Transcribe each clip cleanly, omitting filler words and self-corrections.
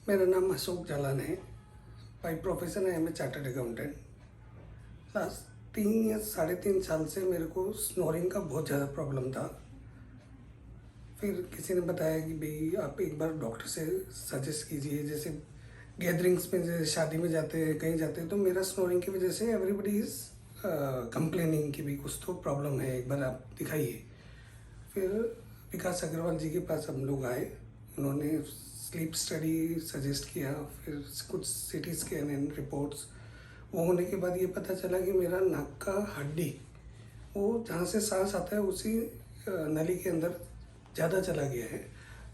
मेरा नाम अशोक जालान है। बाई प्रोफेशन है मैं चार्टर्ड अकाउंटेंट। लास्ट 3 या 3.5 साल से मेरे को स्नोरिंग का बहुत ज़्यादा प्रॉब्लम था। फिर किसी ने बताया कि भाई आप एक बार डॉक्टर से सजेस्ट कीजिए। जैसे गैदरिंग्स में, जैसे शादी में जाते हैं, कहीं जाते हैं, तो मेरा स्नोरिंग की वजह से एवरीबडी इज़ कंप्लेनिंग कि भाई कुछ तो प्रॉब्लम है, एक बार आप दिखाइए। फिर विकास अग्रवाल जी के पास हम लोग आए। उन्होंने स्लीप स्टडी सजेस्ट किया, फिर कुछ सीटी स्कैन एंड रिपोर्ट्स। वो होने के बाद ये पता चला कि मेरा नाक का हड्डी, वो जहाँ से सांस आता है उसी नली के अंदर ज़्यादा चला गया है।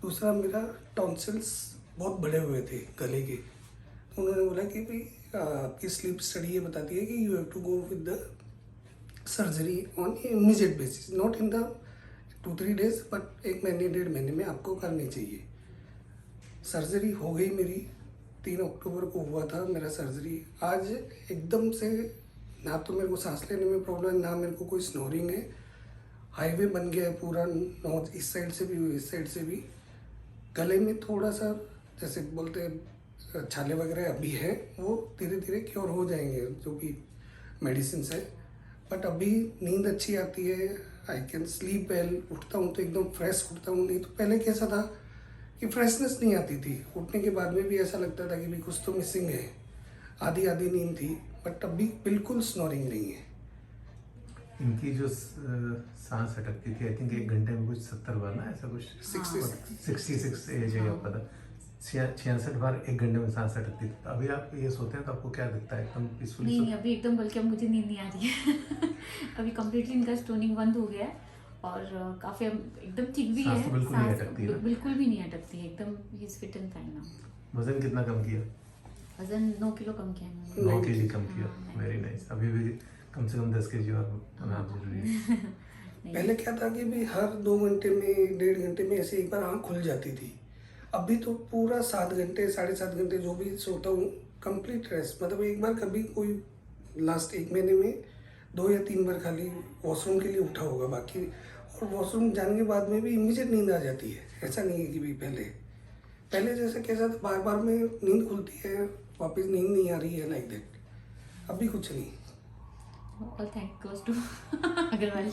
दूसरा, मेरा टॉन्सिल्स बहुत बड़े हुए थे गले के। उन्होंने बोला कि भाई आपकी स्लीप स्टडी ये बताती है कि you have to go with the surgery on immediate basis, not in the 2-3 days, but 1 महीने 1.5 महीने में आपको करनी चाहिए। सर्जरी हो गई मेरी। 3 अक्टूबर को हुआ था मेरा सर्जरी। आज एकदम से ना तो मेरे को सांस लेने में प्रॉब्लम है, ना मेरे को कोई स्नोरिंग है। हाईवे बन गया है पूरा, नॉर्थ इस साइड से भी इस साइड से भी। गले में थोड़ा सा जैसे बोलते हैं छाले वगैरह अभी है, वो धीरे धीरे क्योर हो जाएंगे जो भी मेडिसिन है। बट अभी नींद अच्छी आती है, आई कैन स्लीप वेल। उठता हूँ तो एकदम फ्रेश उठता हूँ। नहीं तो पहले कैसा था कि फ्रेशनेस नहीं आती थी, उठने के बाद में भी ऐसा लगता था कि भाई कुछ तो मिसिंग है, आधी आधी नींद थी। बट अभी बिल्कुल स्नोरिंग नहीं है। इनकी जो सांस अटकती थी, आई थिंक 1 घंटे में कुछ 70 बार ना, ऐसा कुछ 66 एज है आपका था। 66 बार 1 घंटे में सांस अटकती थी। अभी आप ये सोते हैं तो आपको क्या दिखता है? एकदम पीसफुली? नहीं, अभी एकदम, बल्कि अब मुझे नींद नहीं आ रही है। अभी कम्प्लीटली इनका स्टोनिंग बंद हो गया है और काफी एकदम ठीक भी है। सांस तो बिल्कुल नहीं अटकती है ना? बिल्कुल भी नहीं अटकती है, एकदम he is fit and fine now. वजन कितना कम किया? वजन 9 किलो कम किया है 9 kg कम किया। हाँ, वेरी नाइस। अभी भी कम से कम 10 kg और होना जरूरी है। पहले क्या था कि भाई हर 2 घंटे में, 1.5 घंटे में ऐसे एक बार आँख खुल जाती थी। अभी तो पूरा 7 घंटे, 7.5 घंटे जो भी सोता हूँ, कंप्लीट रेस्ट। मतलब एक बार कभी कोई लास्ट 1 महीने में 2 या 3 बार खाली वॉशरूम के लिए उठा होगा, बाकी और वॉशरूम जाने के बाद में भी इमीडिएट नींद आ जाती है। ऐसा नहीं है कि भाई पहले जैसे कैसा था, बार बार में नींद खुलती है, वापस नींद नहीं आ रही है, लाइक दैट। अभी कुछ नहीं। All thank goes to Agarwal.